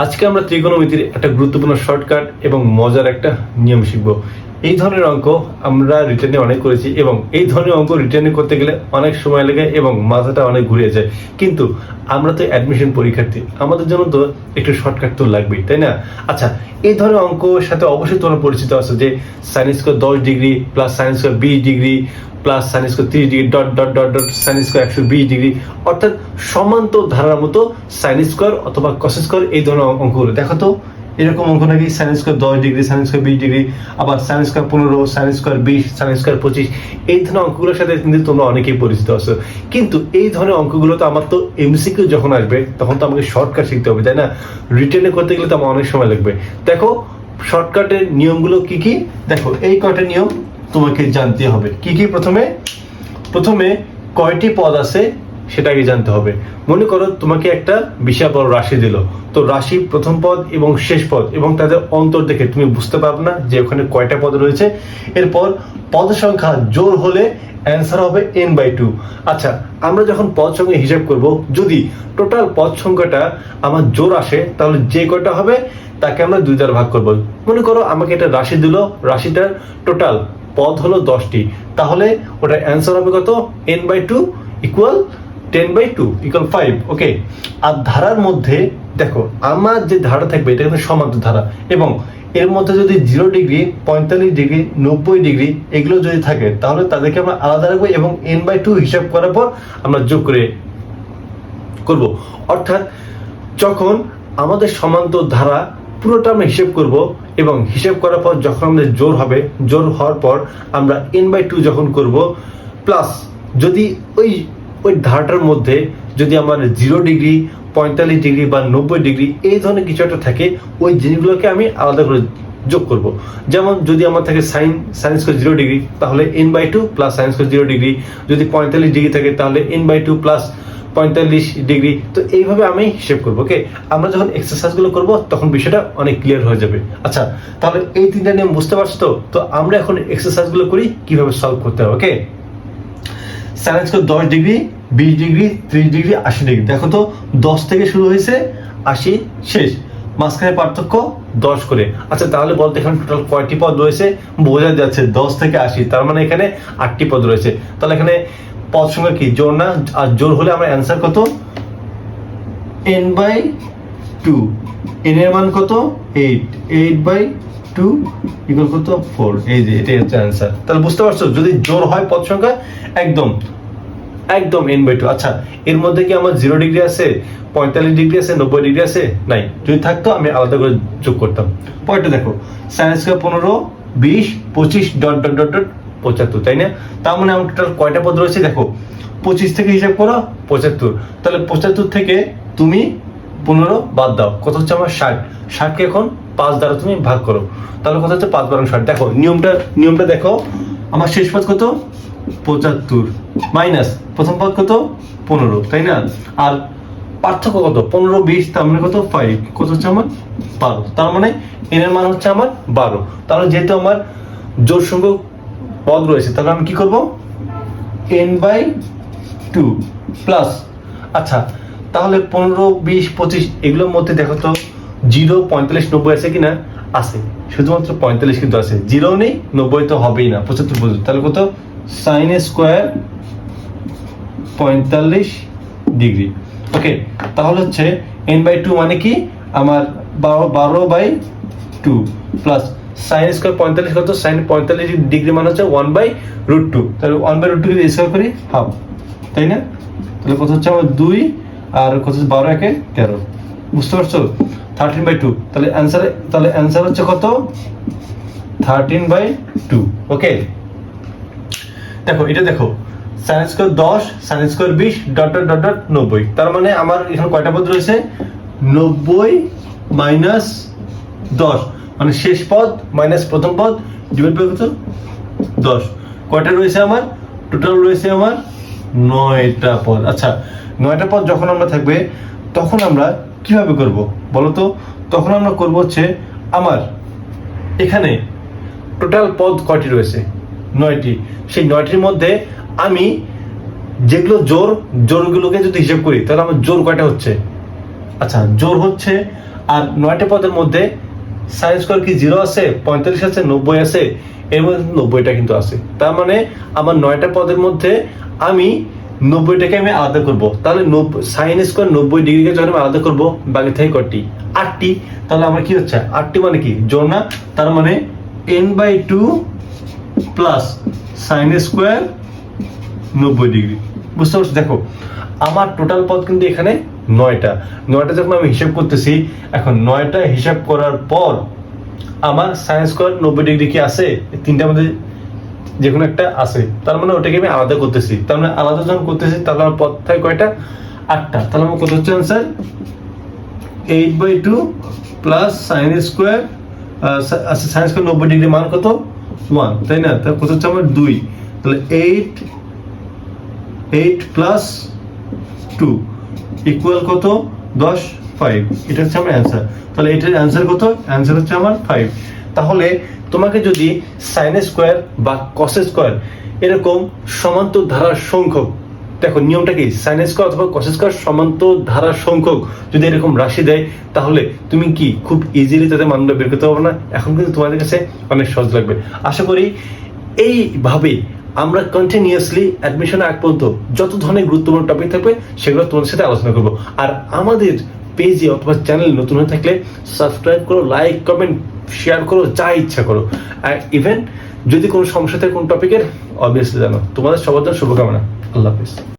আজকে আমরা ত্রিকোণমিতির একটা গুরুত্বপূর্ণ শর্টকাট এবং মজার একটা নিয়ম শিখব। এই ধরনের অঙ্ক আমরা রিটেনে অনেক করেছি এবং এই ধরনের অঙ্ক রিটেনে করতে গেলে অনেক সময় লাগে এবং মাথাটা অনেক ঘুরে যায়। কিন্তু আমরা তো অ্যাডমিশন পরীক্ষার্থী, আমাদের জন্য তো একটু শর্টকাট তো লাগবেই, তাই না? আচ্ছা, এই ধরনের অঙ্কের সাথে অবশ্যই তোমরা পরিচিত আছো যে sign square 10 degree plus sign square 20 degree plus sine square 30 degree dot dot dot dot sine square 120 degree, অর্থাৎ সমান্তর ধারার মতো সাইন স্কয়ার অথবা কস স্কয়ার এই ধরনের অঙ্কগুলো। দেখো তো এরকম অঙ্ক নাকি sine square 10 degree, sine square 20 degree, আবার sine square 15, sine square 20, sine square 25, এই ধরনের অঙ্কগুলোর সাথে কিন্তু তোমরা অনেকেই পরিচিত আছো। কিন্তু এই ধরনের অঙ্কগুলো তো আমার তো এমসিকিউ যখন আসবে তখন তো আমাকে শর্টকাট শিখতে হবে, তাই না? রিটেনে করতে গেলে তো আমার অনেক সময় লাগবে। দেখো শর্টকাটের নিয়মগুলো কি কি, দেখো এই কয়টা নিয়ম তোমাকে জানতে হবে। কি কি? প্রথমে কয়টি পদ আছে সেটা আগে জানতে হবে। মনে করো তোমাকে একটা বিশাল বড় রাশি দিল, তো রাশি প্রথম পদ এবং শেষ পদ এবং তাদের অন্তর দেখে তুমি বুঝতে পারবে না যে ওখানে কয়টা পদ রয়েছে। এরপর পদ সংখ্যা জোড় হলে অ্যান্সার হবে n/2। আচ্ছা, আমরা যখন পদ সংখ্যা হিসাব করব, যদি টোটাল পদ সংখ্যাটা আমার জোড় আসে তাহলে যে কয়টা হবে তাকে আমরা 2 দ্বারা ভাগ করব। মনে করো আমাকে একটা রাশি দিল, রাশিটার টোটাল পদ হলো 10টি, তাহলে ওটার অ্যান্সার হবে কত? n/2 equal 10/2 equal 5। ওকে, আর ধারার মধ্যে দেখো আমার যে ধারা থাকবে এটা কিন্তু সমান্তর ধারা, এবং এর মধ্যে যদি 0 ডিগ্রি, 45 ডিগ্রি, 90 ডিগ্রি এগুলো যদি থাকে তাহলে তাদেরকে আমরা আলাদা রাখবো এবং n/2 হিসাব করার পর আমরা যোগ করে করব। অর্থাৎ যখন আমাদের সমান্তর ধারা পুরোটা আমরা হিসেব করব এবং হিসেব করার পর যখন আমাদের জোর হবে, জোর হওয়ার পর আমরা n/2 যখন করব, প্লাস যদি ওই ধারাটার মধ্যে যদি আমার 0 ডিগ্রি, 45 ডিগ্রি বা 90 ডিগ্রি এই ধরনের কিছু একটা থাকে, ওই জিনিসগুলোকে আমি আলাদা করে যোগ করব। যেমন যদি আমার থাকে সাইন স্কয়ার 0 ডিগ্রি তাহলে n/2 plus sine square 0 degree, যদি 45 ডিগ্রি থাকে তাহলে n/2 প্লাস 45 ডিগ্রি। তো এইভাবে আমি হিসেব করবো। ওকে, আমরা যখন এক্সারসাইজগুলো করব তখন বিষয়টা অনেক ক্লিয়ার হয়ে যাবে। আচ্ছা, তাহলে এই তিনটা নিয়ম বুঝতে পারছো তো? তো আমরা এখন এক্সারসাইজগুলো করি কিভাবে সলভ করতে হবে। Okay, sine square 10 degree, 20 degree, 30 degree, 80 degree. দেখো তো 10 থেকে শুরু হয়েছে, 80 শেষ, মাঝখানে পার্থক্য 10 করে। আচ্ছা, তাহলে বলতে এখানে টোটাল কয়টি পদ রয়েছে? বোঝা যাচ্ছে 10 থেকে 80, তার মানে এখানে 8টি পদ রয়েছে। তাহলে এখানে পদ সংখ্যা কি? জোড় না? আর জোড় হলে আমার অ্যান্সার কত? n/2। n এর মান কত? 8। 8/2 ইকুয়াল কত? 4। এই যে এটাই হচ্ছে অ্যান্সার। তাহলে বুঝতে পারছো, যদি জোড় হয় পদ সংখ্যা একদম n/2। আচ্ছা, এর মধ্যে কি আমার 0 ডিগ্রি আছে, 45 ডিগ্রি আছে, 90 ডিগ্রি আছে? নাই। যদি থাকতো আমি আলাদা করে যোগ করতাম। পরেরটা দেখো, sign square 15, 20, 25 dot dot dot dot 75, তাই না? তার মানে আমার টোটাল কয়টা পদ রয়েছে? দেখো 25 থেকে হিসাব করো 75, তাহলে 75 থেকে তুমি 15 বাদ দাও, কত হচ্ছে আমার? 60। 60কে এখন 5 দ্বারা তুমি ভাগ করো, তাহলে কত হচ্ছে? 5 × 60। দেখো নিয়মটা দেখো, আমার শেষ পদ কত? 75 মাইনাস প্রথম পদ কত? 15, তাই না? আর পার্থক্য কত? 15, 20, তার মানে কত? 5। কত হচ্ছে আমার? 12। তার মানে n এর মান হচ্ছে আমার 12। তাহলে যেহেতু আমার জোড় সংখ্যক পদ রয়েছে তাহলে আমি কি করব? n/2 প্লাস, আচ্ছা তাহলে 15, 20, 25 এগুলোর মধ্যে দেখো তো 0, 45, 90 আছে কিনা? আছে, শুধুমাত্র 45 কিন্তু আছে, 0 নেই, 90 তো হবেই না, 75 পর্যন্ত। তাহলে কত? Sine square 45 degree. ওকে, তাহলে হচ্ছে n/2 মানে কি? আমার 12/2 প্লাস সাইন স্কয়ার 45 কত? সাইন 45 ডিগ্রি মানে হচ্ছে 1/√2। তাহলে 1/√2 যদি স্কয়ার করি হাফ, তাই না? তাহলে কত হচ্ছে আমার? 2 আর কত? 12 একে 13। বুঝতে পারছো? 13/2। তাহলে অ্যান্সার হচ্ছে কত? 13/2। ওকে, দেখো এটা দেখো, sign square 10, sign square 20 dot dot dot dot 90। তার মানে আমার এখানে কয়টা পদ রয়েছে? 90 মাইনাস 10 মানে শেষ পদ মাইনাস প্রথম পদ ডিভাইড বাই কত? 10। কয়টা রয়েছে আমার? টোটাল রয়েছে আমার 9টা পদ। আচ্ছা, 9টা পদ যখন আমরা থাকবে তখন আমরা কিভাবে করব বলো তো? তখন আমরা করব হচ্ছে, আমার এখানে টোটাল পদ কয়টি রয়েছে? 9টি। সেই 9টির মধ্যে আমি যেগুলো জোড়গুলোকে যদি হিসাব করি তাহলে আমার জোড় কয়টা হচ্ছে? আচ্ছা, জোর হচ্ছে। আর 9টা পদের মধ্যে সাইন স্কোয়ার কি 0 আছে, 45 আছে, 90 আছে, এর মধ্যে 90টা কিন্তু আছে। তার মানে আমার 9টা পদের মধ্যে আমি 90টাকে আমি আলাদা করব। তাহলে সাইন স্কোয়ার 90 ডিগ্রিকে যখন আমি আলাদা করব, বাকি থেকে কয়টি? 8টি। তাহলে আমার কি হচ্ছে 8টি মানে কি জোর না? তার মানে n/2 plus sine square 90 degree. বুঝতে পারছো? দেখো আমার টোটাল পদ কিন্তু এখানে 9টা যখন আমি হিসাব করতেছি, এখন 9টা হিসাব করার পর আমার সাইন স্কোয়ার 90 ডিগ্রি কি আছে? তিনটার মধ্যে যে কোনো একটা আছে, তার মানে ওটাকে আমি আলাদা করতেছি। তার মানে আলাদা যখন করতেছি তাহলে আমার পদ থাকে কয়টা? 8টা। তাহলে আমার কত হচ্ছে আনসার? 8/2 প্লাস সাইন স্কোয়ার, আচ্ছা সাইন স্কোয়ার 90 ডিগ্রি মান কত? 1, তাই না? তাহলে কত হচ্ছে আমার 2। তাহলে 8 প্লাস 2 ইকুয়াল কত? 10, 5। এটা হচ্ছে আমার অ্যান্সার। তাহলে এটার অ্যান্সার কত? অ্যান্সার হচ্ছে আমার 5। তাহলে তোমাকে যদি সাইন স্কোয়ার বা কস স্কোয়ার এরকম সমান্তর ধারার সংখ্যক, দেখো নিয়মটা কি, সাইন স্কোয়ার অথবা কস স্কোয়ার সমান্তর ধারার সংখ্যক যদি এরকম রাশি দেয়, তাহলে তুমি কি খুব ইজিলি তাদের মানটা বের করতে পারবে না? এখন কিন্তু তোমাদের কাছে অনেক সহজ লাগবে। আশা করি এইভাবে আমরা কন্টিনিউয়াসলি অ্যাডমিশনের আগ পর্যন্ত যত ধরনের গুরুত্বপূর্ণ টপিক থাকবে সেগুলো তোমাদের সাথে আলোচনা করবো। আর আমাদের পেজে অথবা চ্যানেল নতুন হয়ে থাকলে সাবস্ক্রাইব করো, লাইক, কমেন্ট, শেয়ার করো, যা ইচ্ছা করো। আর ইভেন যদি কোনো সমস্যা থাকে কোন টপিকের, অবভিয়াসলি জানো। তোমাদের সবার জন্য শুভকামনা। আল্লাহ হাফিজ।